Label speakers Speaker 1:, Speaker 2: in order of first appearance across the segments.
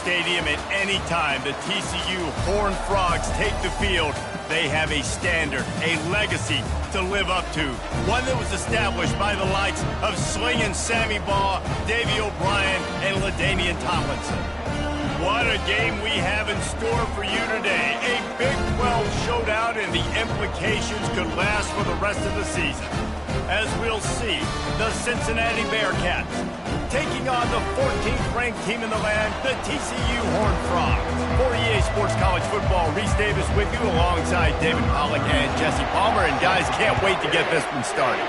Speaker 1: Stadium, at any time the TCU Horned Frogs take the field, they have a standard, a legacy to live up to. One that was established by the likes of Slingin' Sammy Baugh, Davey O'Brien, and LaDainian Tomlinson. What a game we have in store for you today. A Big 12 showdown, and the implications could last for the rest of the season. As we'll see, the Cincinnati Bearcats taking on the 14th ranked team in the land, the TCU Horned Frogs. For EA Sports College Football, Reese Davis with you alongside David Pollack and Jesse Palmer. And guys, can't wait to get this one started.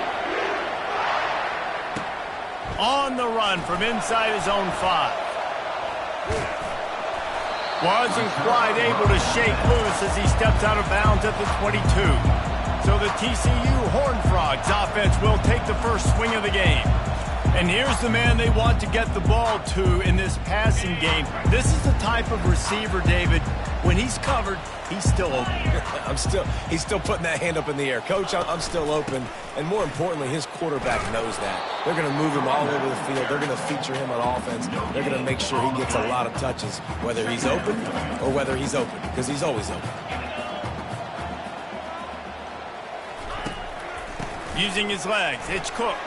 Speaker 1: On the run from inside his own 5. Wasn't quite able to shake loose as he steps out of bounds at the 22. So the TCU Horned Frogs offense will take the first swing of the game. And here's the man they want to get the ball to in this passing game. This is the type of receiver, David, when he's covered, he's still open.
Speaker 2: He's still putting that hand up in the air. Coach, I'm still open. And more importantly, his quarterback knows that. They're going to move him all over the field. They're going to feature him on offense. They're going to make sure he gets a lot of touches, whether he's open or whether he's open, because he's always open.
Speaker 1: Using his legs, it's Cook.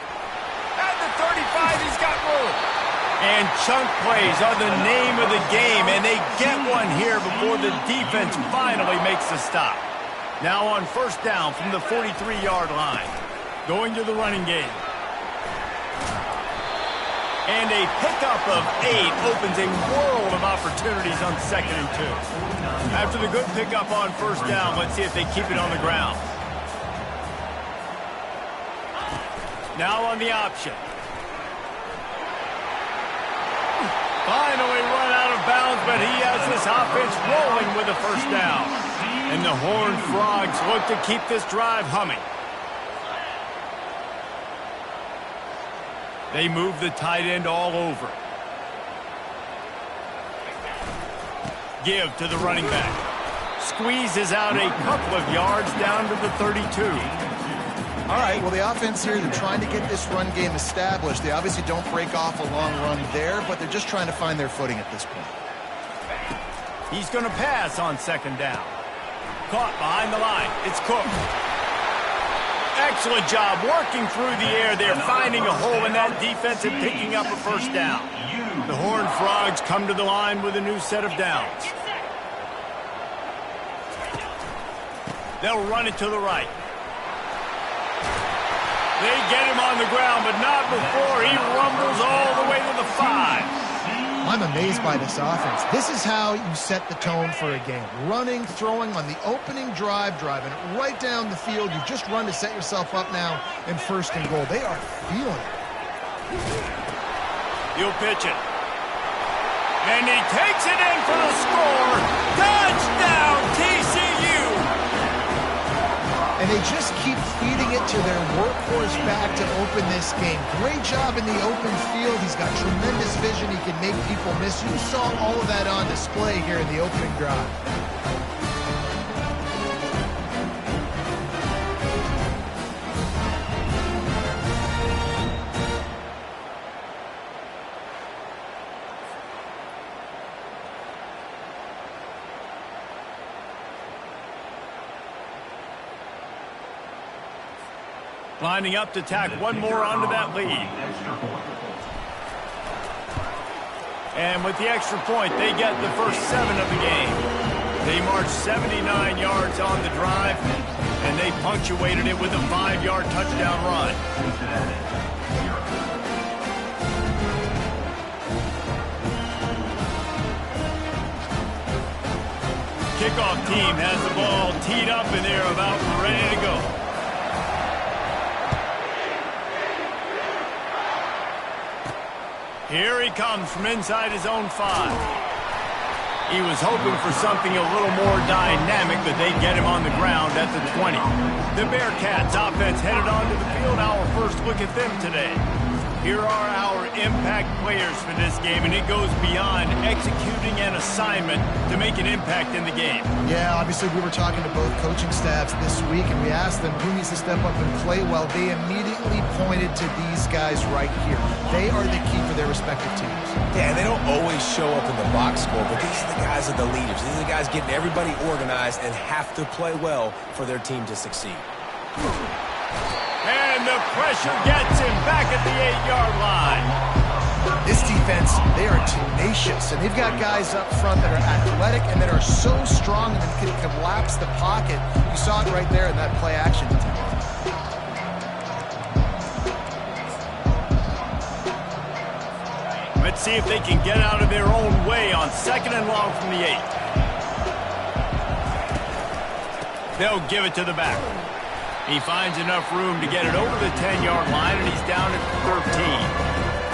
Speaker 1: At the 35, he's got room. And chunk plays are the name of the game, and they get one here before the defense finally makes the stop. Now on first down from the 43-yard line. Going to the running game. And a pickup of 8 opens a world of opportunities on 2nd and 2. After the good pickup on first down, let's see if they keep it on the ground. Now on the option. Finally run out of bounds, but he has this offense rolling with a first down. And the Horned Frogs look to keep this drive humming. They move the tight end all over. Give to the running back. Squeezes out a couple of yards down to the 32.
Speaker 3: All right, well, the offense here, they're trying to get this run game established. They obviously don't break off a long run there, but they're just trying to find their footing at this point.
Speaker 1: He's going to pass on 2nd down. Caught behind the line. It's Cook. Excellent job working through the air there, finding a hole in that defense and picking up a first down. The Horned Frogs come to the line with a new set of downs. They'll run it to the right. They get him on the ground, but not before he rumbles all the way to the 5.
Speaker 3: I'm amazed by this offense. This is how you set the tone for a game. Running, throwing on the opening drive, driving it right down the field. You've just run to set yourself up now in 1st and goal. They are feeling it.
Speaker 1: He'll pitch it. And he takes it in for the score. Touchdown, TCU!
Speaker 3: And they just keep feeding it to their workhorse back to open this game. Great job in the open field. He's got tremendous vision. He can make people miss. You saw all of that on display here in the opening drive.
Speaker 1: Lining up to tack one more onto that lead. And with the extra point, they get the first 7 of the game. They marched 79 yards on the drive, and they punctuated it with a 5-yard touchdown run. Kickoff team has the ball teed up, and they're about ready to go. Here he comes from inside his own 5. He was hoping for something a little more dynamic, but they get him on the ground at the 20. The Bearcats offense headed onto the field. Our first look at them today. Here are our impact players for this game, and it goes beyond executing an assignment to make an impact in the game.
Speaker 3: Yeah, obviously we were talking to both coaching staffs this week, and we asked them who needs to step up and play well. They immediately pointed to these guys right here. They are the key for their respective teams.
Speaker 2: Yeah, they don't always show up in the box score, but these are the guys that are the leaders. These are the guys getting everybody organized and have to play well for their team to succeed.
Speaker 1: And the pressure gets him back at the 8-yard line.
Speaker 3: This defense, they are tenacious, and they've got guys up front that are athletic and that are so strong and can collapse the pocket. You saw it right there in that play action attempt.
Speaker 1: Let's see if they can get out of their own way on 2nd and long from the 8. They'll give it to the back. He finds enough room to get it over the 10-yard line, and he's down at 13.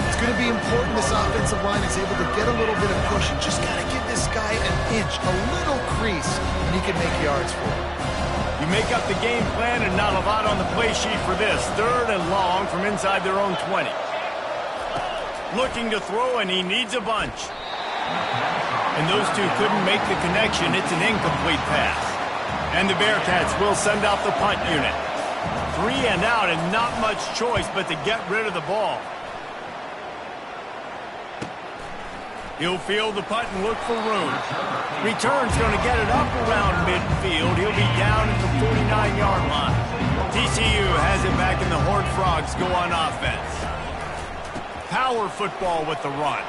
Speaker 3: It's going to be important this offensive line is able to get a little bit of push and just got to give this guy an inch, a little crease, and he can make yards for it.
Speaker 1: You make up the game plan and not a lot on the play sheet for this. 3rd and long from inside their own 20. Looking to throw, and he needs a bunch. And those two couldn't make the connection. It's an incomplete pass. And the Bearcats will send out the punt unit. 3 and out, and not much choice but to get rid of the ball. He'll field the punt and look for room. Return's going to get it up around midfield. He'll be down at the 49-yard line. TCU has it back, and the Horned Frogs go on offense. Power football with the run.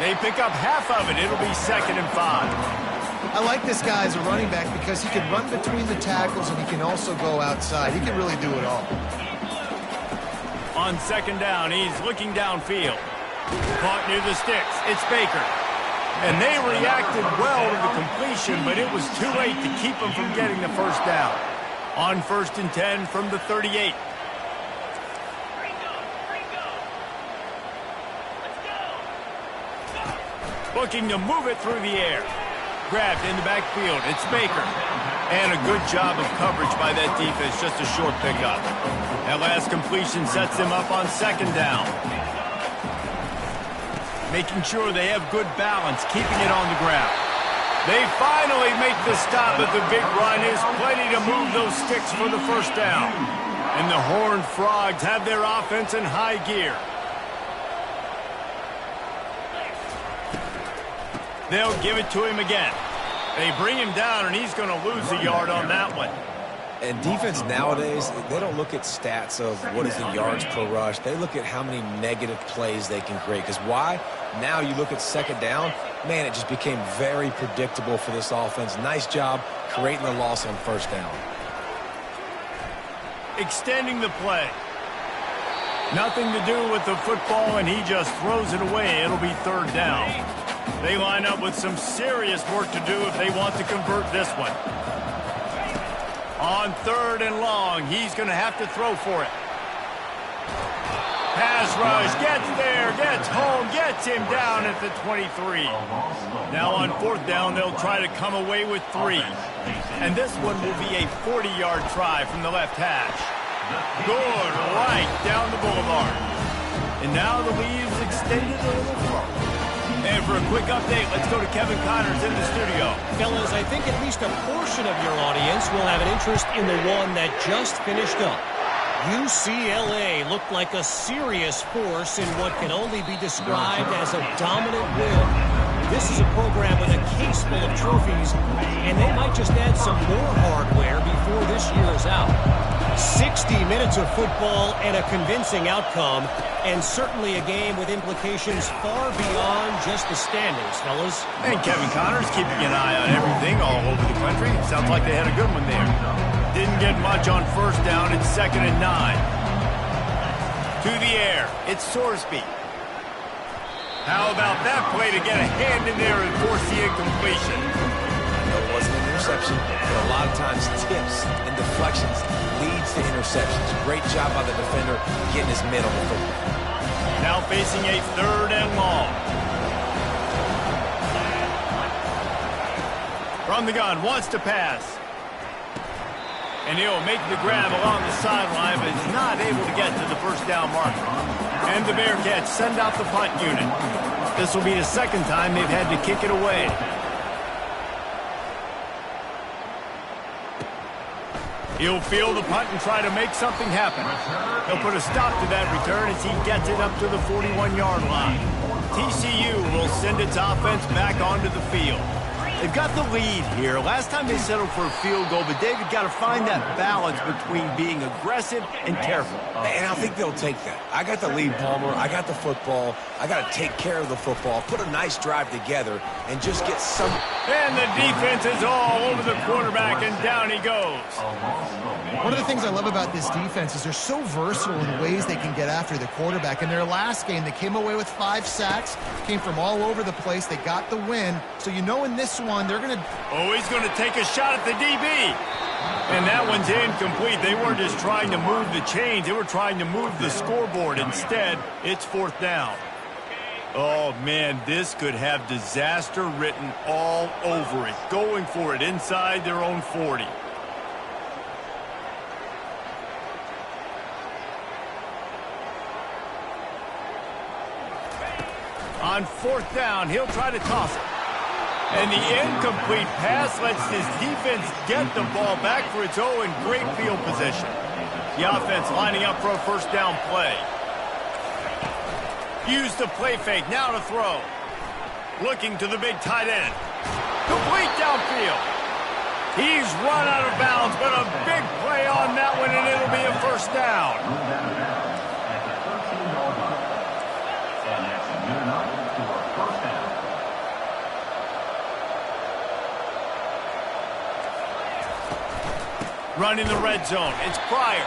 Speaker 1: They pick up half of it. It'll be 2nd and 5.
Speaker 3: I like this guy as a running back because he can run between the tackles and he can also go outside. He can really do it all.
Speaker 1: On 2nd down, he's looking downfield. Caught near the sticks. It's Baker. And they reacted well to the completion, but it was too late to keep them from getting the first down. On 1st and 10 from the 38. Looking to move it through the air. Grabbed in the backfield. It's Baker. And a good job of coverage by that defense. Just a short pickup. That last completion sets them up on 2nd down. Making sure they have good balance, keeping it on the ground. They finally make the stop, but the big run is plenty to move those sticks for the first down. And the Horned Frogs have their offense in high gear. They'll give it to him again. They bring him down, and he's going to lose a yard on that one.
Speaker 2: And defense nowadays, they don't look at stats of what is the yards per rush. They look at how many negative plays they can create. Because why? Now you look at 2nd down, man, it just became very predictable for this offense. Nice job creating the loss on 1st down.
Speaker 1: Extending the play. Nothing to do with the football, and he just throws it away. It'll be 3rd down. They line up with some serious work to do if they want to convert this one. On 3rd and long, he's going to have to throw for it. Pass rush, gets there, gets home, gets him down at the 23. Now on 4th down, they'll try to come away with 3. And this one will be a 40-yard try from the left hash. Good, right down the boulevard. And now the lead's extended a little further. And for a quick update, let's go to Kevin Connors in the studio.
Speaker 4: Fellas, I think at least a portion of your audience will have an interest in the one that just finished up. UCLA looked like a serious force in what can only be described as a dominant win. This is a program with a case full of trophies, and they might just add some more hardware before this year is out. 60 minutes of football and a convincing outcome, and certainly a game with implications far beyond just the standings, fellas.
Speaker 1: And Kevin Connors keeping an eye on everything all over the country. Sounds like they had a good one there. Didn't get much on 1st down. It's 2nd and 9. To the air. It's Sorsby. How about that play to get a hand in there and force the incompletion?
Speaker 2: No, it wasn't an interception, but a lot of times tips and deflections leads to interceptions. Great job by the defender getting his mid on the football.
Speaker 1: Now facing a 3rd and long. From the gun, wants to pass. And he'll make the grab along the sideline, but is not able to get to the first down marker. And the Bearcats send out the punt unit. This will be the second time they've had to kick it away. He'll field the punt and try to make something happen. He'll put a stop to that return as he gets it up to the 41-yard line. TCU will send its offense back onto the field. They've got the lead here. Last time they settled for a field goal, but David got to find that balance between being aggressive and careful.
Speaker 2: And I think they'll take that. I got the lead, Palmer. I got the football. I got to take care of the football, put a nice drive together, and just get some...
Speaker 1: And the defense is all over the quarterback, and down he goes.
Speaker 3: One of the things I love about this defense is they're so versatile in ways they can get after the quarterback. In their last game, they came away with 5 sacks, came from all over the place. They got the win. So you know in this one, they're going to...
Speaker 1: Oh, he's going to take a shot at the DB. And that one's incomplete. They weren't just trying to move the chains. They were trying to move the scoreboard. Instead, it's 4th down. Oh, man, this could have disaster written all over it. Going for it inside their own 40. On 4th down, he'll try to toss it. And the incomplete pass lets his defense get the ball back for its own great field position. The offense lining up for a first down play. Use the play fake, now to throw. Looking to the big tight end. Complete downfield. He's run out of bounds, but a big play on that one, and it'll be a first down. Running the red zone. It's Pryor.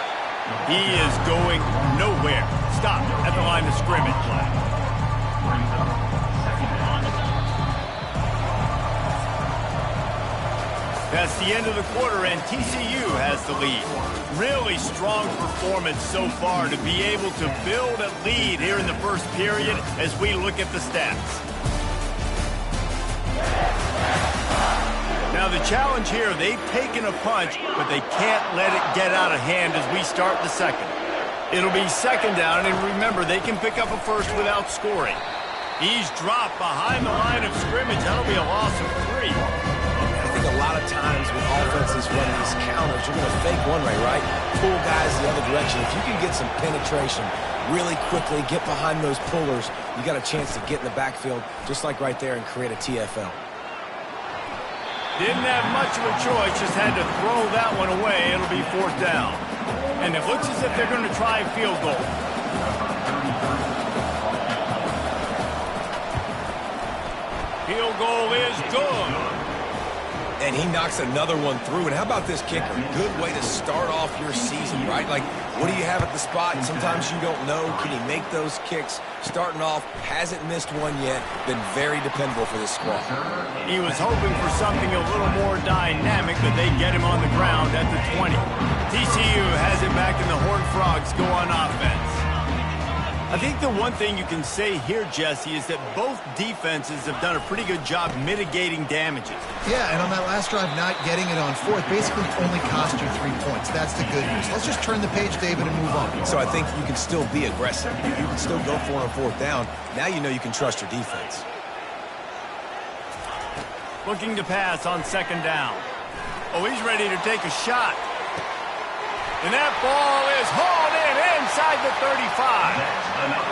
Speaker 1: He is going nowhere. Stop at the line of scrimmage. That's the end of the quarter, and TCU has the lead. Really strong performance so far to be able to build a lead here in the first period as we look at the stats. Now the challenge here, they've taken a punch, but they can't let it get out of hand as we start the second. It'll be second down, and remember, they can pick up a first without scoring. He's dropped behind the line of scrimmage. That'll be a loss of 3.
Speaker 2: I think a lot of times when offenses run these counters, you're going to fake one way, right? Pull guys the other direction. If you can get some penetration really quickly, get behind those pullers, you got a chance to get in the backfield, just like right there, and create a TFL.
Speaker 1: Didn't have much of a choice, just had to throw that one away. It'll be 4th down. And it looks as if they're going to try a field goal. Field goal is good.
Speaker 2: And he knocks another one through. And how about this kicker? Good way to start off your season, right? Like, what do you have at the spot? And sometimes you don't know. Can he make those kicks? Starting off, hasn't missed one yet. Been very dependable for this squad.
Speaker 1: He was hoping for something a little more dynamic, but they get him on the ground at the 20. TCU has it back, and the Horned Frogs go on offense. I think the one thing you can say here, Jesse, is that both defenses have done a pretty good job mitigating damages.
Speaker 3: Yeah, and on that last drive, not getting it on 4th basically only cost you 3 points. That's the good news. Let's just turn the page, David, and move on.
Speaker 2: So I think you can still be aggressive. You can still go for it on 4th down. Now you know you can trust your defense.
Speaker 1: Looking to pass on 2nd down. Oh, he's ready to take a shot. And that ball is hauled in inside the 35.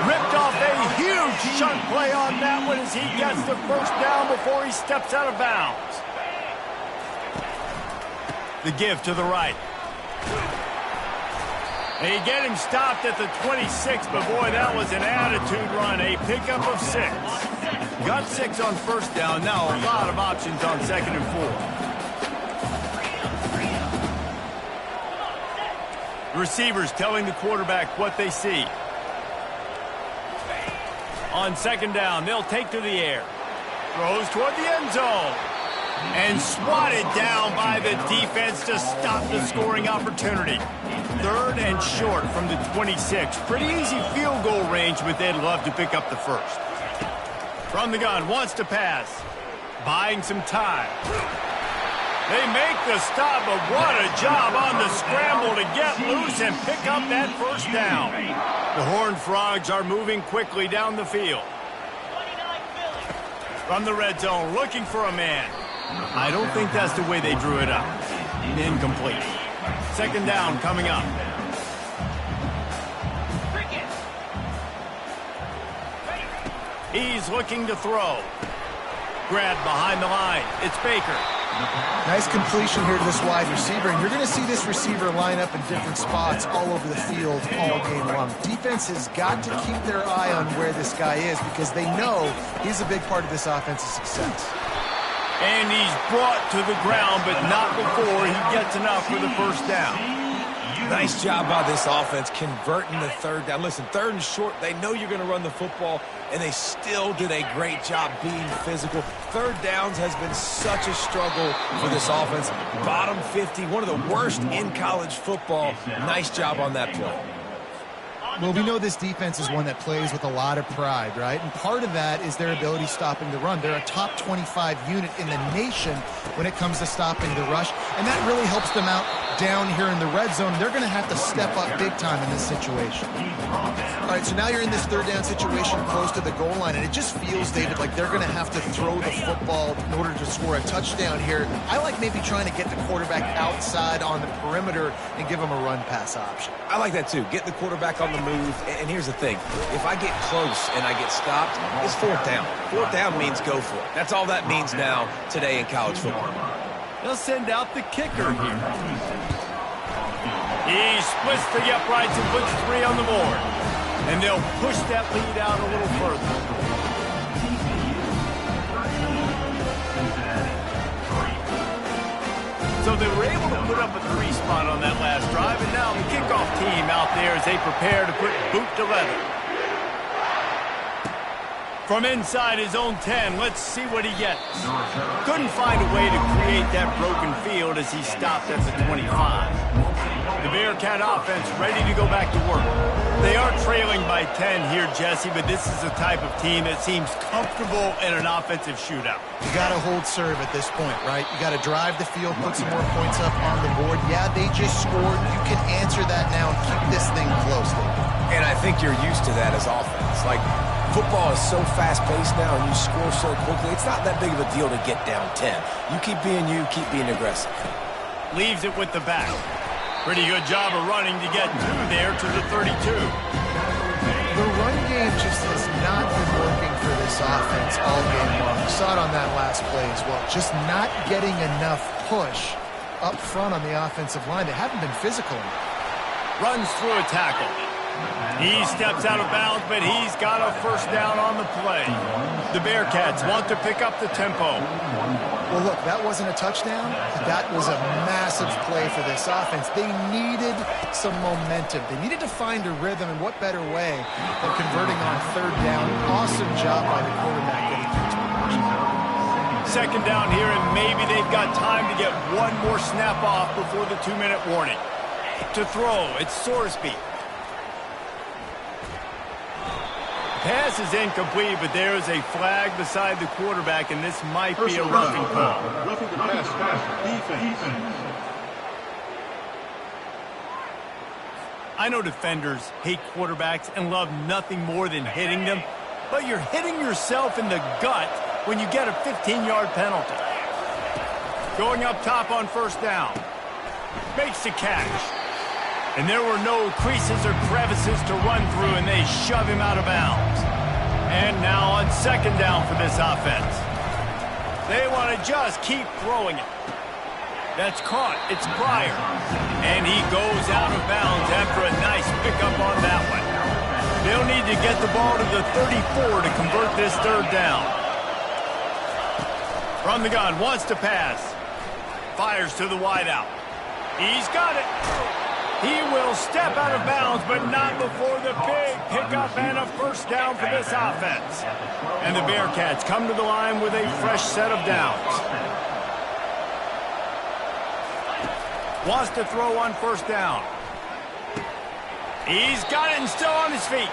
Speaker 1: Ripped off a huge chunk play on that one as he gets the first down before he steps out of bounds. The give to the right. They get him stopped at the 26, but boy, that was an attitude run. A pickup of 6. Got 6 on 1st down. Now a lot of options on 2nd and 4. Receivers telling the quarterback what they see. On 2nd down, they'll take to the air. Throws toward the end zone. And swatted down by the defense to stop the scoring opportunity. 3rd and short from the 26. Pretty easy field goal range, but they'd love to pick up the first. From the gun, wants to pass. Buying some time. They make the stop, but what a job on the scramble to get loose and pick up that first down. The Horned Frogs are moving quickly down the field. From the red zone, looking for a man. I don't think that's the way they drew it up. Incomplete. Second down coming up. He's looking to throw. Grabbed behind the line. It's Baker.
Speaker 3: Nice completion here to this wide receiver, and you're going to see this receiver line up in different spots all over the field all game long. Defense has got to keep their eye on where this guy is because they know he's a big part of this offense's success.
Speaker 1: And he's brought to the ground, but not before he gets enough for the first down.
Speaker 2: Nice job by this offense converting the third down. Listen, third and short, they know you're going to run the football, and they still did a great job being physical. Third downs has been such a struggle for this offense. Bottom 50, one of the worst in college football. Nice job on that play.
Speaker 3: Well, we know this defense is one that plays with a lot of pride, right? And part of that is their ability stopping the run. They're a top 25 unit in the nation when it comes to stopping the rush, and that really helps them out down here in the red zone. They're going to have to step up big time in this situation. All right, so now you're in this third down situation close to the goal line, and it just feels, David, like they're going to have to throw the football in order to score a touchdown here. I like maybe trying to get the quarterback outside on the perimeter and give him a run-pass option.
Speaker 2: I like that too. Get the quarterback on the move. And here's the thing. If I get close and I get stopped, it's fourth down. Fourth down means go for it. That's all that means now today in college football.
Speaker 1: They'll send out the kicker here. He splits the uprights and puts 3 on the board. And they'll push that lead out a little further. So they were able to put up a 3 spot on that last drive, and now the kickoff team out there as they prepare to put boot to leather. From inside his own 10, let's see what he gets. Couldn't find a way to create that broken field as he stopped at the 25. The Bearcat offense ready to go back to work. They are trailing by 10 here, Jesse, but this is the type of team that seems comfortable in an offensive shootout.
Speaker 3: You got to hold serve at this point, right? You got to drive the field, put some more points up on the board. Yeah, they just scored. You can answer that now and keep this thing close, David.
Speaker 2: And I think you're used to that as offense. Like, football is so fast-paced now and you score so quickly, it's not that big of a deal to get down 10. You keep being you, keep being aggressive.
Speaker 1: Leaves it with the back. Pretty good job of running to get 2 there to the 32.
Speaker 3: The run game just has not been working for this offense all game long. You saw it on that last play as well. Just not getting enough push up front on the offensive line. They haven't been physical enough.
Speaker 1: Runs through a tackle. He steps out of bounds, but he's got a first down on the play. The Bearcats want to pick up the tempo.
Speaker 3: Well, look, that wasn't a touchdown. That was a massive play for this offense. They needed some momentum. They needed to find a rhythm, and what better way than converting on third down. Awesome job by the quarterback getting through to the
Speaker 1: Second down here, and maybe they've got time to get one more snap off before the 2-minute warning. To throw, it's Sorsby. Pass is incomplete, but there is a flag beside the quarterback, and this might be a roughing call.
Speaker 5: Roughing the pass, defense.
Speaker 1: I know defenders hate quarterbacks and love nothing more than hitting them, but you're hitting yourself in the gut when you get a 15-yard penalty. Going up top on first down. Makes the catch. And there were no creases or crevices to run through, and they shove him out of bounds. And now on second down for this offense. They want to just keep throwing it. That's caught. It's Pryor. And he goes out of bounds after a nice pickup on that one. They'll need to get the ball to the 34 to convert this third down. From the gun, wants to pass. Fires to the wideout. He's got it. He will step out of bounds, but not before the big pickup and a first down for this offense. And the Bearcats come to the line with a fresh set of downs. Wants to throw on first down. He's got it and still on his feet.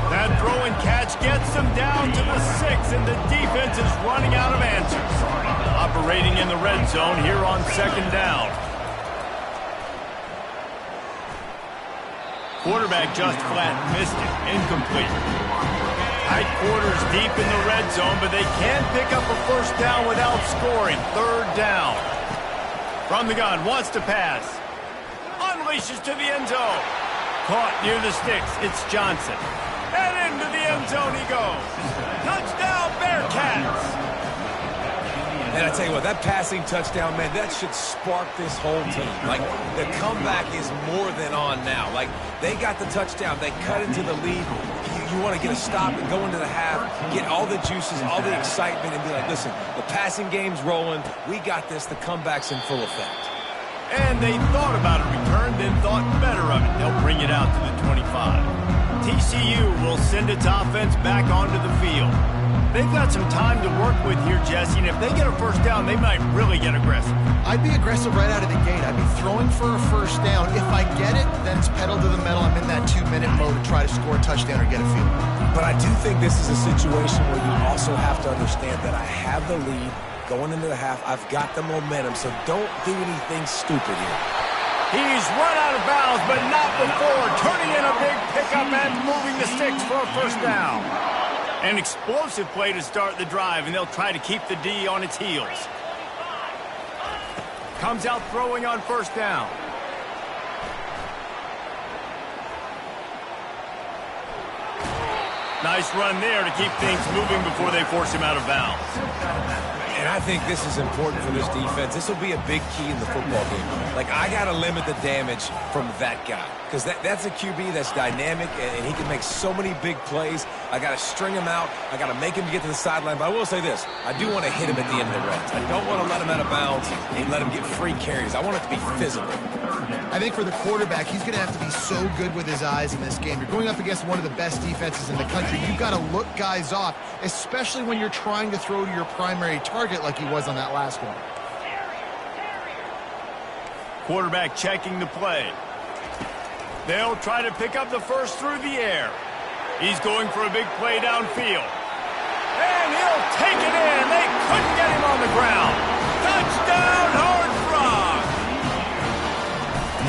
Speaker 1: That throw and catch gets them down to the 6, and the defense is running out of answers. operating in the red zone here on second down. Quarterback just flat missed it. Incomplete. Tight quarters deep in the red zone, but they can pick up a first down without scoring. Third down. From the gun, wants to pass. Unleashes to the end zone. Caught near the sticks. It's Johnson. And into the end zone he goes. Touchdown, Bearcats!
Speaker 2: And I tell you what, that passing touchdown, man, that should spark this whole team. Like, the comeback is more than on now. Like, they got the touchdown. They cut into the lead. You want to get a stop and go into the half, get all the juices, all the excitement, and be like, listen, the passing game's rolling. We got this. The comeback's in full effect.
Speaker 1: And they thought about a return, then thought better of it. They'll bring it out to the 25. TCU will send its offense back onto the field. They've got some time to work with here, Jesse, and if they get a first down, they might really get aggressive.
Speaker 3: I'd be aggressive right out of the gate. I'd be throwing for a first down. If I get it, then it's pedal to the metal. I'm in that 2-minute mode to try to score a touchdown or get a field.
Speaker 2: But I do think this is a situation where you also have to understand that I have the lead going into the half. I've got the momentum, so don't do anything stupid here.
Speaker 1: He's run out of bounds, but not before turning in a big pickup and moving the sticks for a first down. An explosive play to start the drive, and they'll try to keep the D on its heels. Comes out throwing on first down. Nice run there to keep things moving before they force him out of bounds.
Speaker 2: And I think this is important for this defense. This will be a big key in the football game. Like, I got to limit the damage from that guy. Because that's a QB that's dynamic, and he can make so many big plays. I got to string him out. I got to make him get to the sideline. But I will say this. I do want to hit him at the end of the route. I don't want to let him out of bounds and let him get free carries. I want it to be physical.
Speaker 3: I think for the quarterback, he's going to have to be so good with his eyes in this game. You're going up against one of the best defenses in the country. You've got to look guys off, especially when you're trying to throw to your primary target like he was on that last one.
Speaker 1: Quarterback checking the play. They'll try to pick up the first through the air. He's going for a big play downfield. And he'll take it in. They couldn't get him on the ground. Touchdown, Horned Frogs!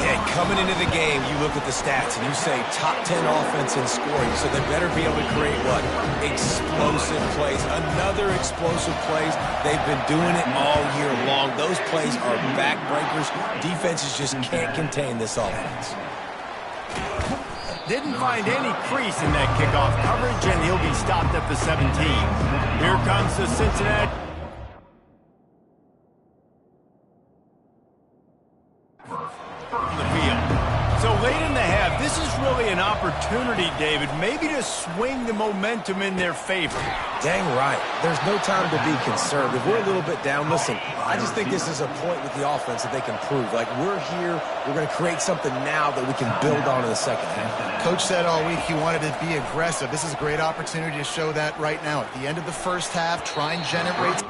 Speaker 2: Yeah, coming into the game, you look at the stats and you say top 10 offense in scoring, so they better be able to create what? Explosive plays. Another explosive plays. They've been doing it all year long. Those plays are backbreakers. Defenses just can't contain this offense.
Speaker 1: Didn't find any crease in that kickoff coverage, and he'll be stopped at the 17. Here comes the Cincinnati. The field. So late in the half, this is really an opportunity, David, maybe to swing the momentum in their favor.
Speaker 2: Dang right. There's no time to be concerned. If we're a little bit down, listen, I just think this is a point with the offense that they can prove. Like, we're here, we're going to create something now that we can build on in the second half.
Speaker 3: Coach said all week he wanted to be aggressive. This is a great opportunity to show that right now. At the end of the first half, try and generate...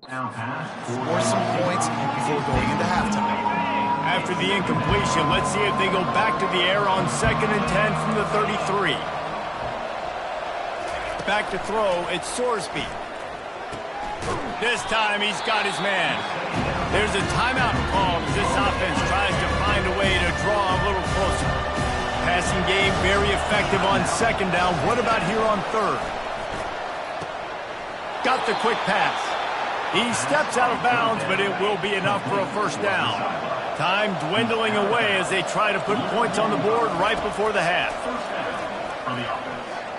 Speaker 3: Score some points before going into halftime.
Speaker 1: After the incompletion, let's see if they go back to the air on 2nd and 10 from the 33. Back to throw, it's Sorsby. This time he's got his man. There's a timeout called as this offense tries to find a way to draw a little closer. Passing game very effective on 2nd down. What about here on 3rd? Got the quick pass. He steps out of bounds, but it will be enough for a first down. Time dwindling away as they try to put points on the board right before the half.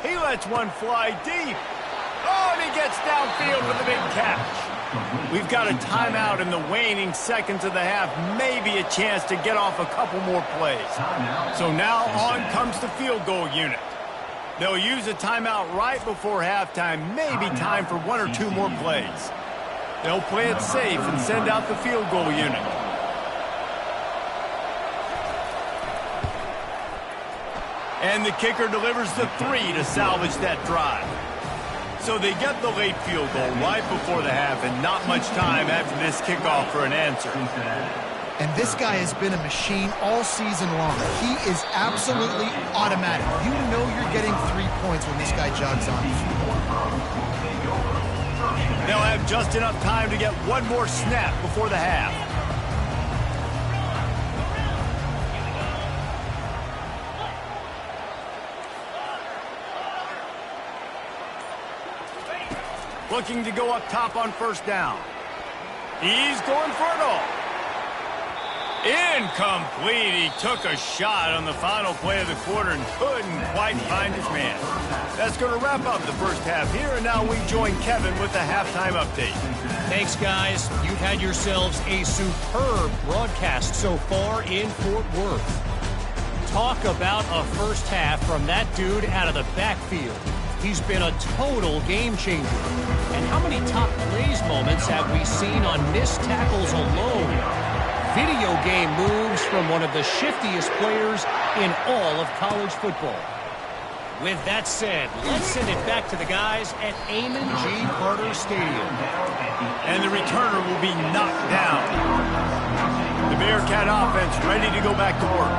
Speaker 1: He lets one fly deep. Oh, and he gets downfield with a big catch. We've got a timeout in the waning seconds of the half, maybe a chance to get off a couple more plays. So now on comes the field goal unit. They'll use a timeout right before halftime, maybe time for one or two more plays. They'll play it safe and send out the field goal unit. And the kicker delivers the 3 to salvage that drive. So they get the late field goal right before the half and not much time after this kickoff for an answer.
Speaker 3: And this guy has been a machine all season long. He is absolutely automatic. You know you're getting 3 points when this guy jogs on the field.
Speaker 1: They'll have just enough time to get one more snap before the half. Looking to go up top on first down. He's going for it all. Incomplete. He took a shot on the final play of the quarter and couldn't quite find his man. That's going to wrap up the first half here, and now we join Kevin with the halftime update.
Speaker 4: Thanks, guys. You've had yourselves a superb broadcast so far in Fort Worth. Talk about a first half from that dude out of the backfield. He's been a total game changer. And how many top plays moments have we seen on missed tackles alone? Video game moves from one of the shiftiest players in all of college football. With that said, let's send it back to the guys at Amon G. Carter Stadium.
Speaker 1: And the returner will be knocked down. The Bearcat offense ready to go back to work.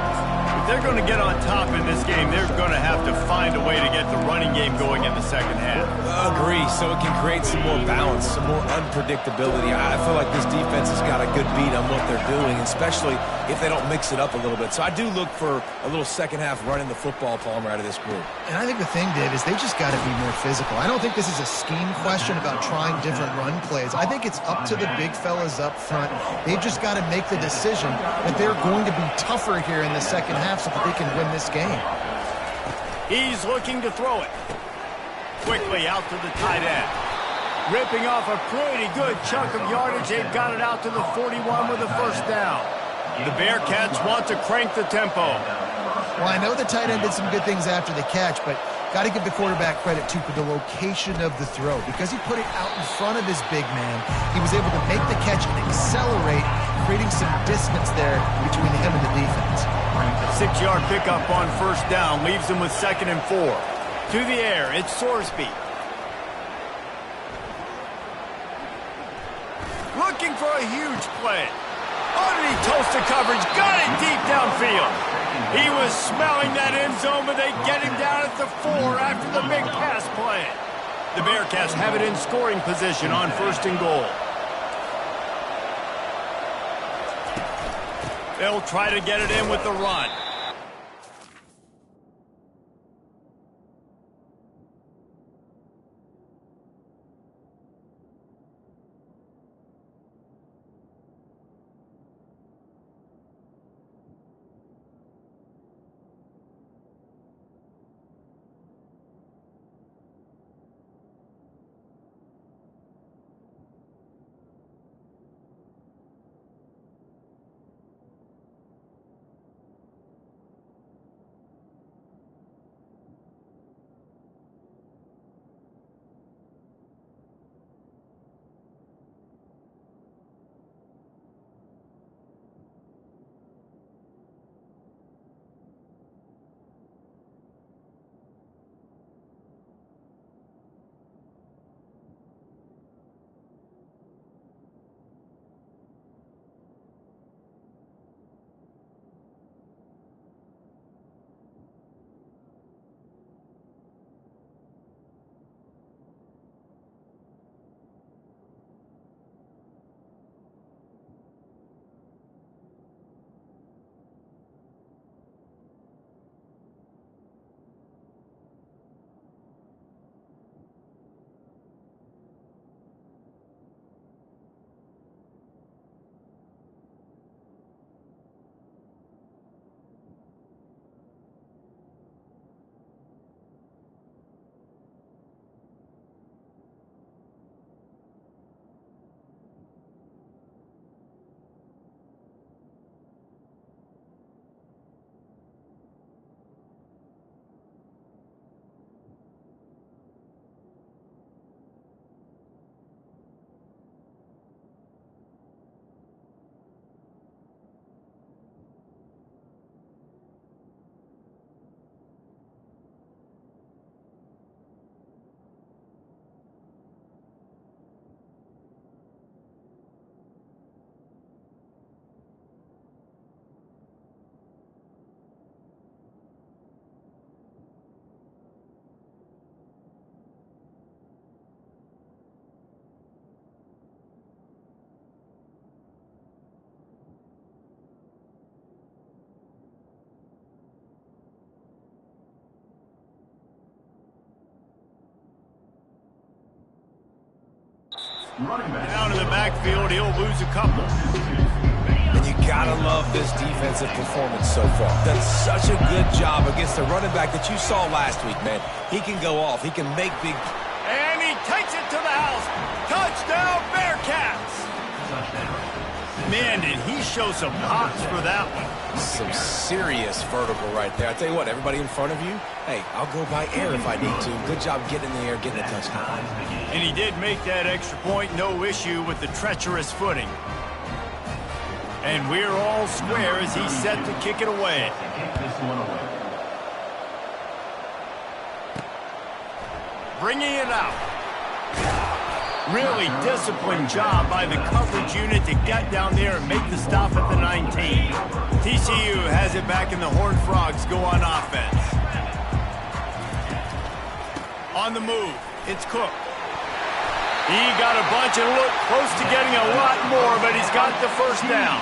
Speaker 1: If they're going to get on top in this game, they're going to have to find a way to get the running game going in the second half.
Speaker 2: Agree, so it can create some more balance, some more unpredictability. I feel like this defense has got a good beat on what they're doing, especially if they don't mix it up a little bit. So I do look for a little second half running the football, Palmer, out of this group.
Speaker 3: And I think the thing, Dave, is they just got to be more physical. I don't think this is a scheme question about trying different run plays. I think it's up to the big fellas up front. They've just got to make the decision that they're going to be tougher here in the second half so that they can win this game.
Speaker 1: He's looking to throw it. Quickly out to the tight end. Ripping off a pretty good chunk of yardage. They've got it out to the 41 with a first down. The Bearcats want to crank the tempo.
Speaker 3: Well, I know the tight end did some good things after the catch, but got to give the quarterback credit, too, for the location of the throw. Because he put it out in front of his big man, he was able to make the catch and accelerate, creating some distance there between him and the defense.
Speaker 1: 6-yard pickup on first down leaves them with 2nd and 4. To the air, it's Sorsby. Looking for a huge play. Underneath toasted coverage, got it deep downfield. He was smelling that end zone, but they get him down at the 4 after the big pass play. The Bearcats have it in scoring position on 1st and goal. They'll try to get it in with the run. Down in the backfield, he'll lose a couple.
Speaker 2: And you gotta love this defensive performance so far. Done such a good job against the running back that you saw last week, man. He can go off. He can make big...
Speaker 1: And he takes it to the house. Touchdown, Bearcats! Man, did he show some hops for that one.
Speaker 2: Some serious vertical right there. I tell you what, everybody in front of you, hey, I'll go by air if I need to. Good job getting in the air, getting a touchdown.
Speaker 1: And he did make that extra point, no issue with the treacherous footing. And we're all square as he's set to kick it away. Bringing it out. Really disciplined job by the coverage unit to get down there and make the stop at the 19. TCU has it back, and the Horned Frogs go on offense. On the move, it's Cook. He got a bunch and looked close to getting a lot more, but he's got the first down.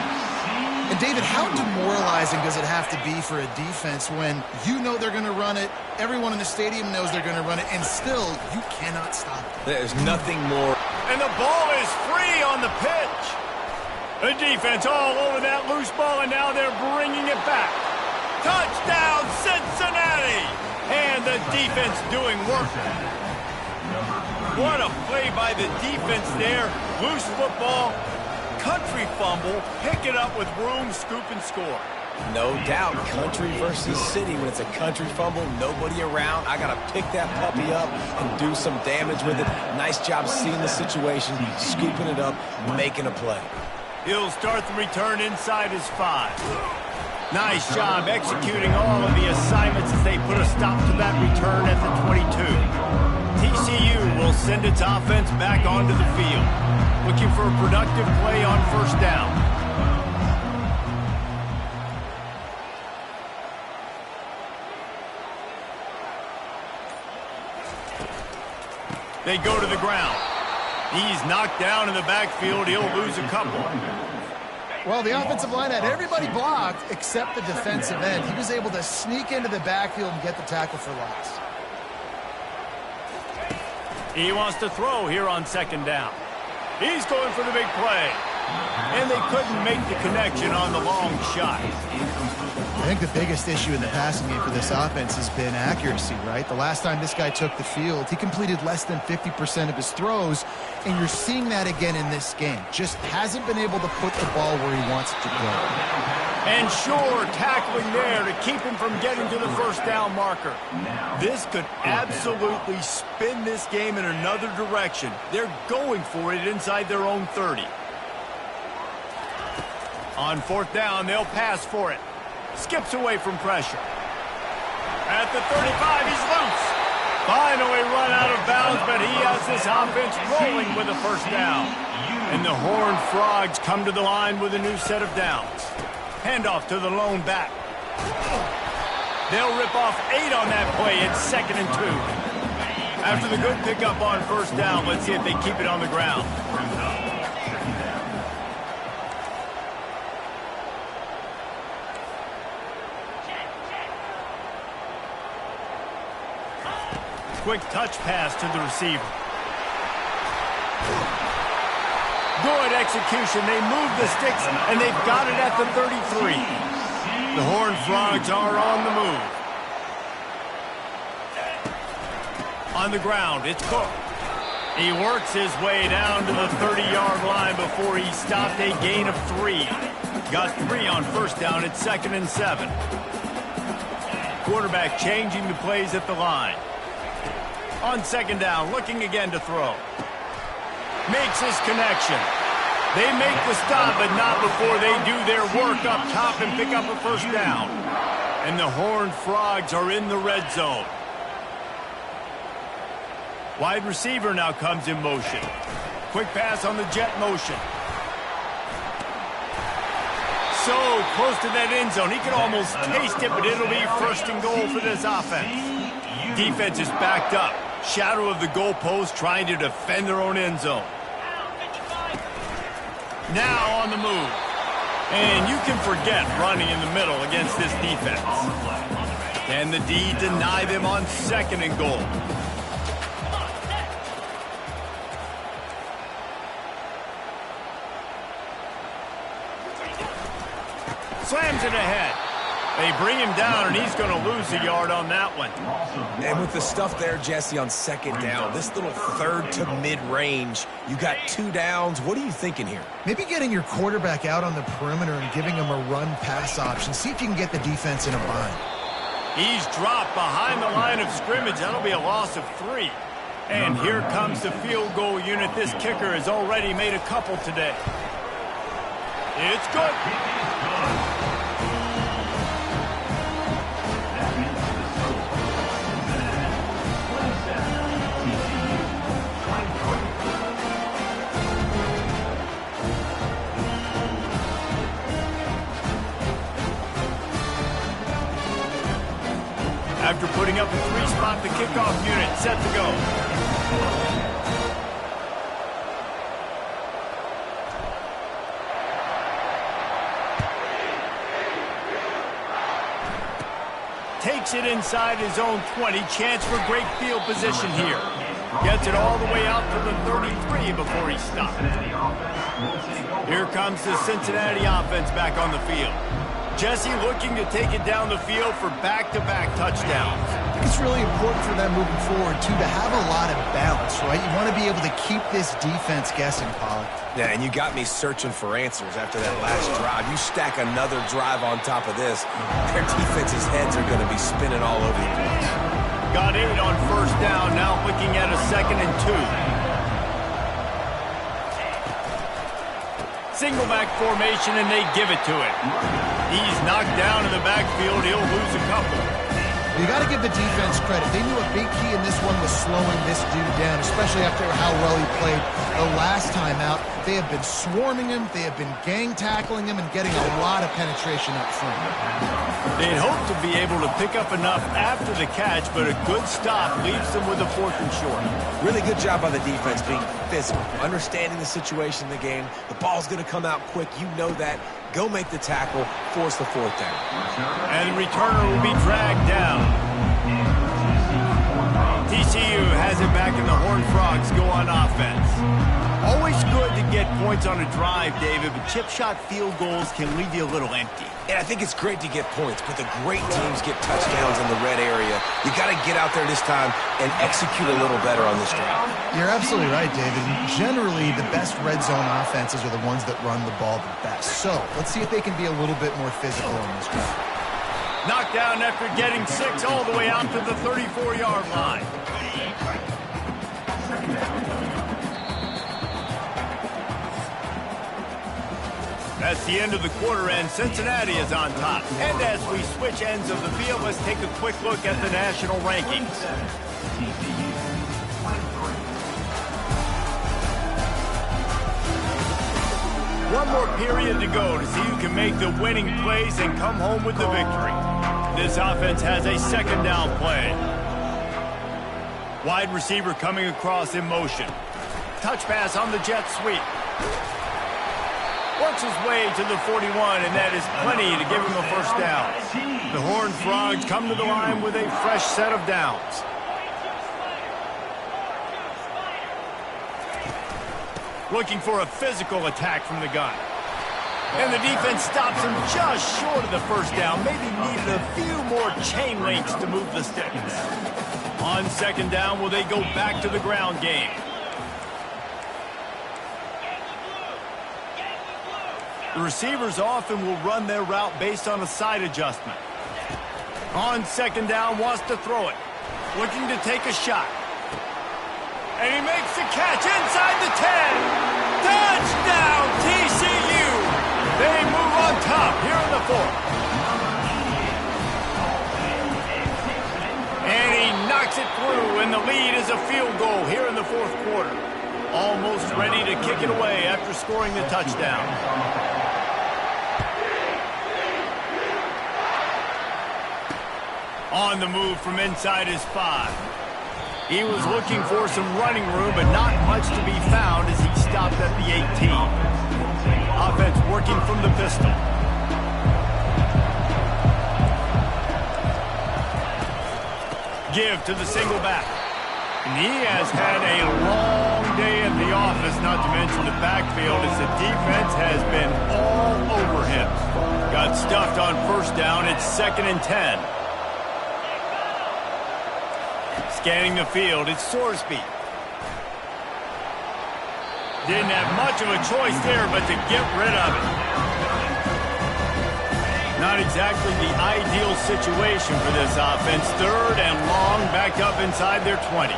Speaker 3: And David, how demoralizing does it have to be for a defense when you know they're going to run it, everyone in the stadium knows they're going to run it, and still you cannot stop it?
Speaker 2: There's nothing more.
Speaker 1: And the ball is free on the pitch. The defense all over that loose ball, and now they're bringing it back. Touchdown, Cincinnati! And the defense doing work. What a play by the defense there. Loose football. Country fumble, pick it up with room, scoop, and score.
Speaker 2: No doubt, country versus city. When it's a country fumble, nobody around, I got to pick that puppy up and do some damage with it. Nice job seeing the situation, scooping it up, making a play.
Speaker 1: He'll start the return inside his 5. Nice job executing all of the assignments as they put a stop to that return at the 22. TCU will send its offense back onto the field, looking for a productive play on first down. They go to the ground. He's knocked down in the backfield. He'll lose a couple.
Speaker 3: Well, the offensive line had everybody blocked except the defensive end. He was able to sneak into the backfield and get the tackle for loss.
Speaker 1: He wants to throw here on second down. He's going for the big play. And they couldn't make the connection on the long shot.
Speaker 3: I think the biggest issue in the passing game for this offense has been accuracy, right? The last time this guy took the field, he completed less than 50% of his throws, and you're seeing that again in this game. Just hasn't been able to put the ball where he wants it to go.
Speaker 1: And sure, tackling there to keep him from getting to the first down marker. This could absolutely spin this game in another direction. They're going for it inside their own 30. On fourth down, they'll pass for it. Skips away from pressure. At the 35, he's loose. Finally run out of bounds, but he has this offense rolling with a first down. And the Horned Frogs come to the line with a new set of downs. Handoff to the lone back. They'll rip off 8 on that play. It's 2nd and 2. After the good pickup on first down, let's see if they keep it on the ground. Quick touch pass to the receiver. Good execution. They move the sticks, and they've got it at the 33. The Horned Frogs are on the move. On the ground, it's Cook. He works his way down to the 30-yard line before he stopped a gain of 3. Got 3 on first down. It's 2nd and 7. Quarterback changing the plays at the line. On second down, looking again to throw. Makes his connection. They make the stop, but not before they do their work up top and pick up a first down. And the Horned Frogs are in the red zone. Wide receiver now comes in motion. Quick pass on the jet motion. So close to that end zone. He can almost taste it, but it'll be 1st and goal for this offense. Defense is backed up. Shadow of the goalpost, trying to defend their own end zone. Now on the move. And you can forget running in the middle against this defense. Can the D deny them on 2nd and goal? Slams it ahead. They bring him down, and he's going to lose a yard on that one.
Speaker 2: And with the stuff there, Jesse, on second down, this little third to mid-range, you got 2 downs. What are you thinking here?
Speaker 3: Maybe getting your quarterback out on the perimeter and giving him a run-pass option. See if you can get the defense in a bind.
Speaker 1: He's dropped behind the line of scrimmage. That'll be a loss of 3. And here comes the field goal unit. This kicker has already made a couple today. It's good. After putting up a 3-spot, the kickoff unit set to go. Takes it inside his own 20. Chance for great field position here. Gets it all the way out to the 33 before he stops. Here comes the Cincinnati offense back on the field. Jesse looking to take it down the field for back-to-back touchdowns.
Speaker 3: I think it's really important for them moving forward, too, to have a lot of balance, right? You want to be able to keep this defense guessing, Pollard.
Speaker 2: Yeah, and you got me searching for answers after that last drive. You stack another drive on top of this, their defense's heads are going to be spinning all over the place.
Speaker 1: Got 8 on first down, now looking at a 2nd and 2. Single back formation, and they give it to him. He's knocked down in the backfield. He'll lose a couple.
Speaker 3: You got to give the defense credit. They knew a big key in this one was slowing this dude down, especially after how well he played the last time out. They have been swarming him. They have been gang tackling him and getting a lot of penetration up front.
Speaker 1: They'd hoped to be able to pick up enough after the catch, but a good stop leaves them with a 4th and short.
Speaker 2: Really good job by the defense being physical, understanding the situation in the game. The ball's going to come out quick. You know that. Go make the tackle, force the 4th down.
Speaker 1: And the returner will be dragged down. TCU has it back, and the Horned Frogs go on offense. Always good to get points on a drive, David, but chip shot field goals can leave you a little empty.
Speaker 2: And I think it's great to get points, but the great teams get touchdowns in the red area. You got to get out there this time and execute a little better on this drive.
Speaker 3: You're absolutely right, David. Generally, the best red zone offenses are the ones that run the ball the best. So let's see if they can be a little bit more physical on this drive.
Speaker 1: Knocked down after getting 6 all the way out to the 34-yard line. That's the end of the quarter, and Cincinnati is on top. And as we switch ends of the field, let's take a quick look at the national rankings. One more period to go to see who can make the winning plays and come home with the victory. This offense has a 2nd down play. Wide receiver coming across in motion. Touch pass on the jet sweep. Works his way to the 41, and that is plenty to give him a 1st down. The Horned Frogs come to the line with a fresh set of downs. Looking for a physical attack from the gun. And the defense stops him just short of the 1st down. Maybe needed a few more chain links to move the sticks. On 2nd down, will they go back to the ground game? The receivers often will run their route based on a side adjustment. On 2nd down, wants to throw it. Looking to take a shot. And he makes the catch inside the 10. Touchdown, TCU. They move on top here in the 4th. And he knocks it through, and the lead is a field goal here in the 4th quarter. Almost ready to kick it away after scoring the touchdown. On the move from inside his 5. He was looking for some running room, but not much to be found as he stopped at the 18. Offense working from the pistol. Give to the single back. And he has had a long day at the office, not to mention the backfield, as the defense has been all over him. Got stuffed It's 2nd and 10. Scanning the field, it's Sorsby. Didn't have much of a choice there but to get rid of it. Not exactly the ideal situation for this offense. 3rd and long, back up inside their 20.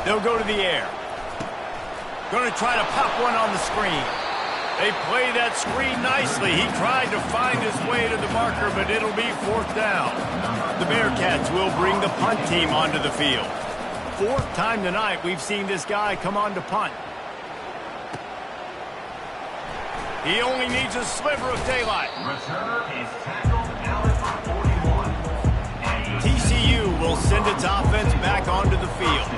Speaker 1: They'll go to the air. Going to try to pop one on the screen. They play that screen nicely. He tried to find his way to the marker, but it'll be 4th down. The Bearcats will bring the punt team onto the field. 4th time tonight we've seen this guy come on to punt. He only needs a sliver of daylight.
Speaker 5: Returner is tackled out at 41.
Speaker 1: TCU will send its offense back onto the field.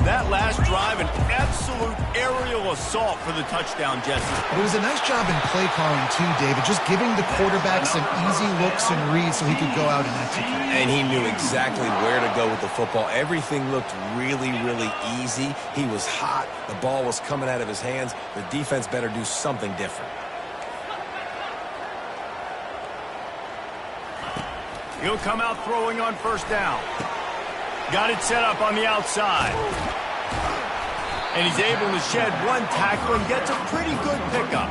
Speaker 1: That last drive, an absolute aerial assault for the touchdown, Jesse.
Speaker 3: It was a nice job in play calling too, David, just giving the quarterback some easy looks and reads so he could go out and execute.
Speaker 2: And he knew exactly where to go with the football. Everything looked really, really easy. He was hot. The ball was coming out of his hands. The defense better do something different.
Speaker 1: He'll come out throwing on 1st down. Got it set up on the outside. And he's able to shed one tackle and gets a pretty good pickup.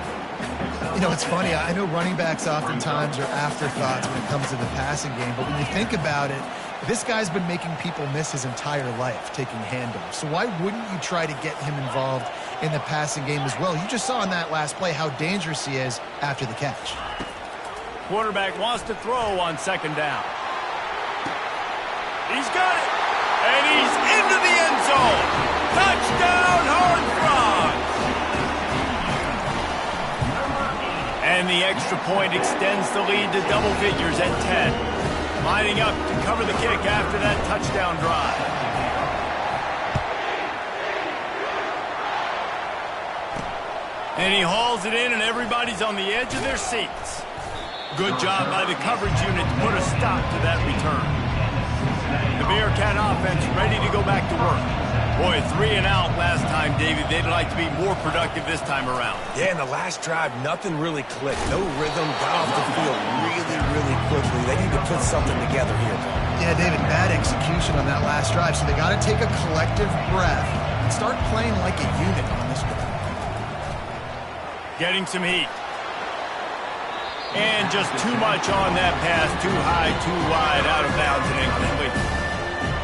Speaker 3: You know, it's funny. I know running backs oftentimes are afterthoughts when it comes to the passing game, but when you think about it, this guy's been making people miss his entire life taking handoffs. So why wouldn't you try to get him involved in the passing game as well? You just saw in that last play how dangerous he is after the catch.
Speaker 1: Quarterback wants to throw on 2nd down. He's got it. And he's into the end zone. Touchdown, Horned Frogs. And the extra point extends the lead to double figures at 10. Lining up to cover the kick after that touchdown drive. And he hauls it in, and everybody's on the edge of their seats. Good job by the coverage unit to put a stop to that return. The Bearcat offense ready to go back to work. Boy, 3 and out last time, David. They'd like to be more productive this time around.
Speaker 2: Yeah, in the last drive, nothing really clicked. No rhythm, got off the field really, really quickly. They need to put something together here.
Speaker 3: Yeah, David, bad execution on that last drive, so they got to take a collective breath and start playing like a unit on this one.
Speaker 1: Getting some heat. And just too much on that pass. Too high, too wide, out of bounds and incomplete.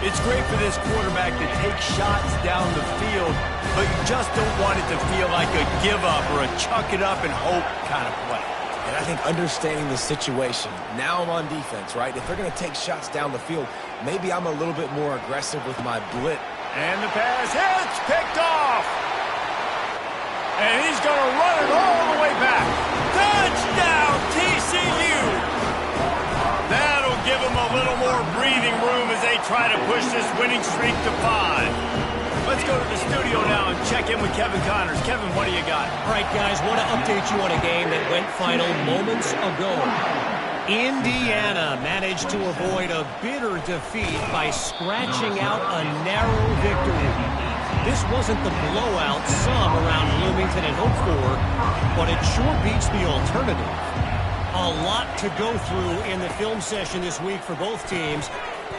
Speaker 1: It's great for this quarterback to take shots down the field, but you just don't want it to feel like a give-up or a chuck-it-up and hope kind of play.
Speaker 2: And I think understanding the situation, now I'm on defense, right? If they're going to take shots down the field, maybe I'm a little bit more aggressive with my blitz.
Speaker 1: And the pass hits, picked off. And he's going to run it all the way back. Touchdown, TCU! That'll give them a little more breathing room as they try to push this winning streak to 5. Let's go to the studio now and check in with Kevin Connors. Kevin, what do you got?
Speaker 4: All right, guys, want to update you on a game that went final moments ago. Indiana managed to avoid a bitter defeat by scratching out a narrow victory. This wasn't the blowout some around Bloomington had hoped for, but it sure beats the alternative. A lot to go through in the film session this week for both teams,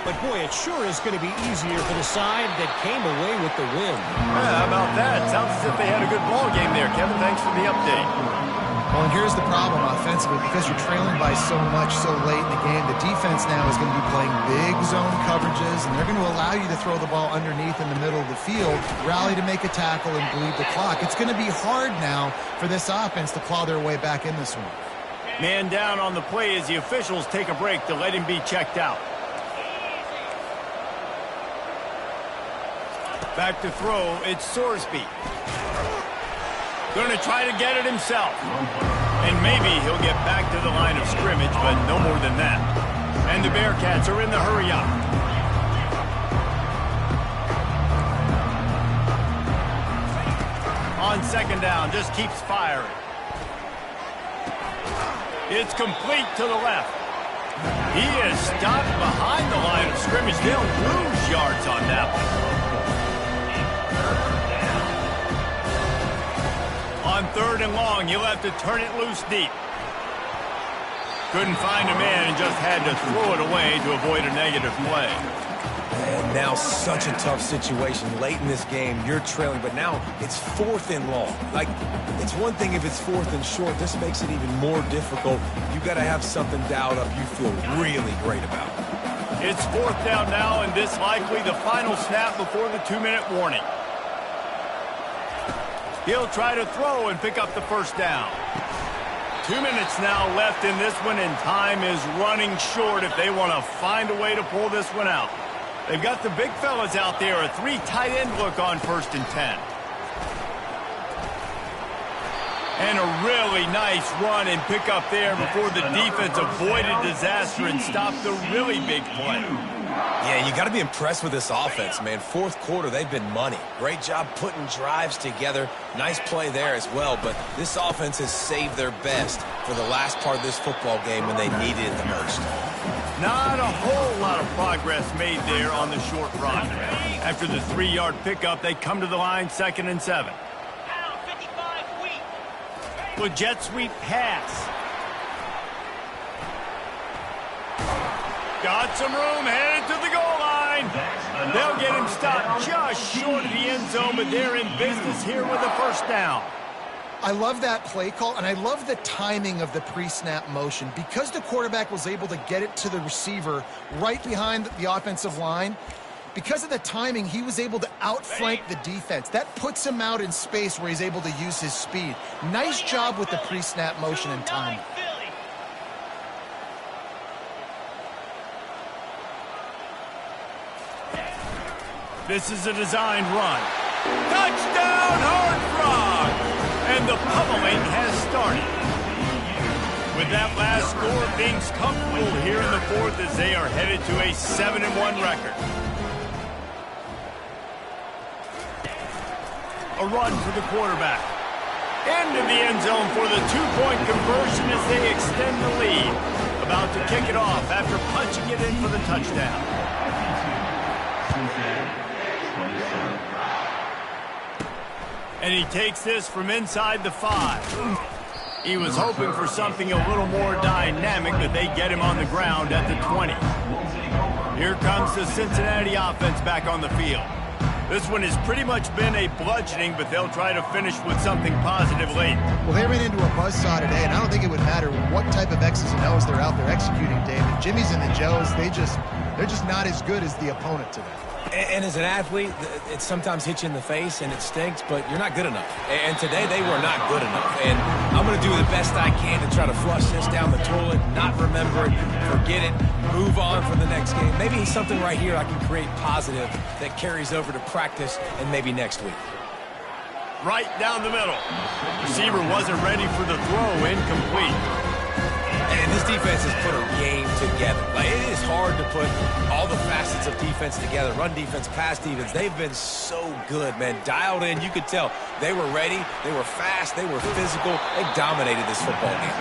Speaker 4: but boy, it sure is going to be easier for the side that came away with the win.
Speaker 1: Yeah, how about that? Sounds as if they had a good ball game there, Kevin. Thanks for the update.
Speaker 3: Well, and here's the problem offensively. Because you're trailing by so much so late in the game, the defense now is going to be playing big zone coverages, and they're going to allow you to throw the ball underneath in the middle of the field, rally to make a tackle, and bleed the clock. It's going to be hard now for this offense to claw their way back in this one.
Speaker 1: Man down on the play as the officials take a break to let him be checked out. Back to throw, it's Sorsby. Going to try to get it himself. And maybe he'll get back to the line of scrimmage, but no more than that. And the Bearcats are in the hurry up. On 2nd down, just keeps firing. It's complete to the left. He is stopped behind the line of scrimmage. They'll lose yards on that one. On 3rd and long, he'll have to turn it loose deep. Couldn't find a man and just had to throw it away to avoid a negative play.
Speaker 2: And now such a tough situation. Late in this game, you're trailing, but now it's 4th and long. Like, it's one thing if it's 4th and short. This makes it even more difficult. You got to have something dialed up you feel really great about.
Speaker 1: It's 4th down now, and this likely the final snap before the 2-minute warning. He'll try to throw and pick up the first down. 2 minutes now left in this one, and time is running short if they want to find a way to pull this one out. They've got the big fellas out there, a 3 tight end look on 1st and 10. And a really nice run and pick up there before the defense avoided disaster and stopped the really big play.
Speaker 2: Yeah, you got to be impressed with this offense, man. 4th quarter, they've been money. Great job putting drives together. Nice play there as well, but this offense has saved their best for the last part of this football game when they needed it the most.
Speaker 1: Not a whole lot of progress made there on the short run. After the 3-yard pickup, they come to the line 2nd and 7. With jet sweep pass. Got some room, headed to the goal line. They'll get him stopped just short of the end zone, but they're in business here with a first down.
Speaker 3: I love that play call, and I love the timing of the pre-snap motion. Because the quarterback was able to get it to the receiver right behind the offensive line, because of the timing, he was able to outflank the defense. That puts him out in space where he's able to use his speed. Nice job with the pre-snap motion and timing.
Speaker 1: This is a designed run. Touchdown, Horned Frogs! And the pummeling has started. With that last score, things comfortable here in the 4th as they are headed to a 7-1 record. A run for the quarterback. Into the end zone for the 2-point conversion as they extend the lead. About to kick it off after punching it in for the touchdown. And he takes this from inside the 5. He was hoping for something a little more dynamic, but they get him on the ground at the 20. Here comes the Cincinnati offense back on the field. This one has pretty much been a bludgeoning, but they'll try to finish with something positive late.
Speaker 3: Well, they ran into a buzzsaw today, and I don't think it would matter what type of X's and O's they're out there executing, David. Jimmy's and the Joes, they're just not as good as the opponent today.
Speaker 2: And as an athlete, it sometimes hits you in the face and it stinks, but you're not good enough. And today they were not good enough. And I'm going to do the best I can to try to flush this down the toilet, not remember it, forget it, move on for the next game. Maybe something right here I can create positive that carries over to practice and maybe next week.
Speaker 1: Right down the middle. Receiver wasn't ready for the throw, incomplete.
Speaker 2: And this defense has put a game together. Like, it is hard to put all the facets of defense together. Run defense, pass defense. They've been so good, man. Dialed in. You could tell they were ready. They were fast. They were physical. They dominated this football game.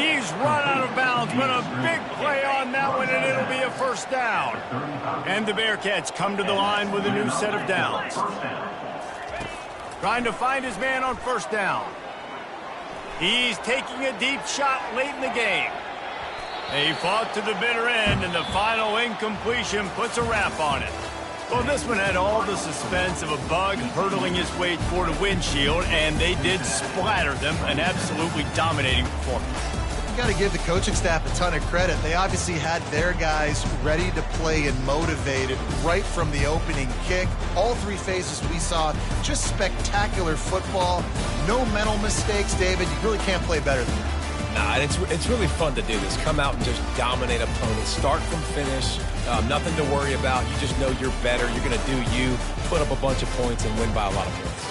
Speaker 1: He's run out of bounds, but a big play on that one, and it'll be a first down. And the Bearcats come to the line with a new set of downs. Trying to find his man on first down. He's taking a deep shot late in the game. He fought to the bitter end, and the final incompletion puts a wrap on it. Well, this one had all the suspense of a bug hurtling its way toward a windshield, and they did splatter them, an absolutely dominating performance.
Speaker 3: You got to give the coaching staff a ton of credit. They obviously had their guys ready to play and motivated right from the opening kick. All 3 phases we saw, just spectacular football. No mental mistakes, David. You really can't play better than that.
Speaker 2: Nah, it's really fun to do this. Come out and just dominate opponents. Start from finish. Nothing to worry about. You just know you're better. You're going to do you, put up a bunch of points, and win by a lot of points.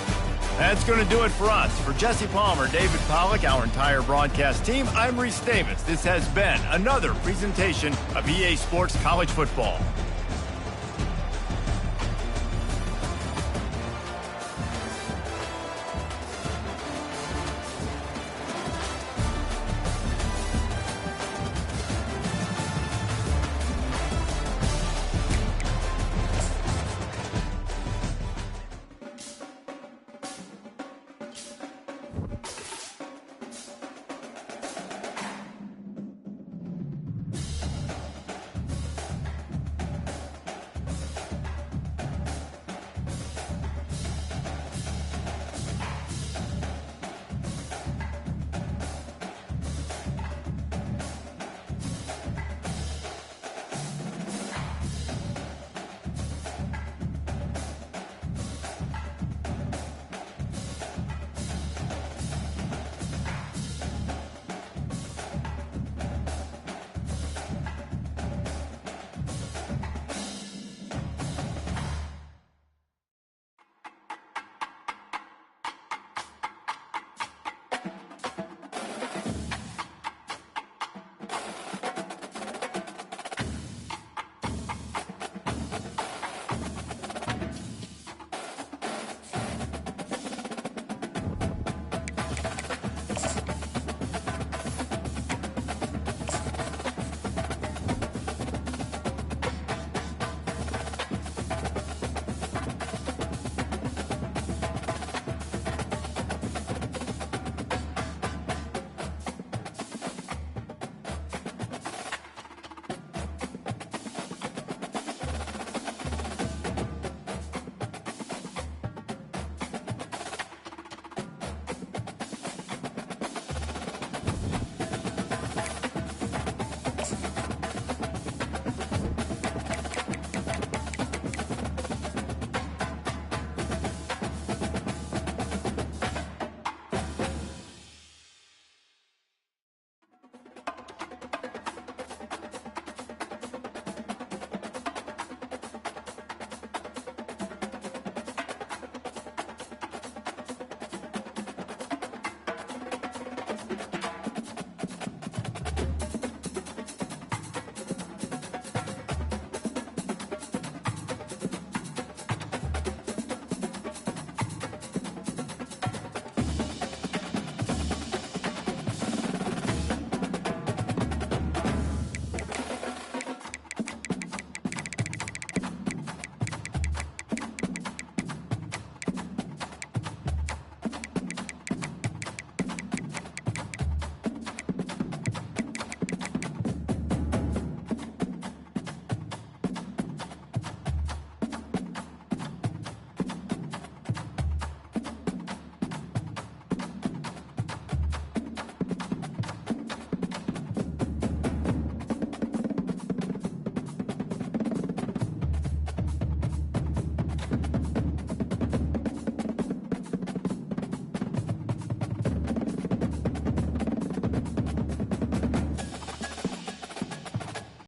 Speaker 1: That's going to do it for us. For Jesse Palmer, David Pollack, our entire broadcast team, I'm Reese Davis. This has been another presentation of EA Sports College Football.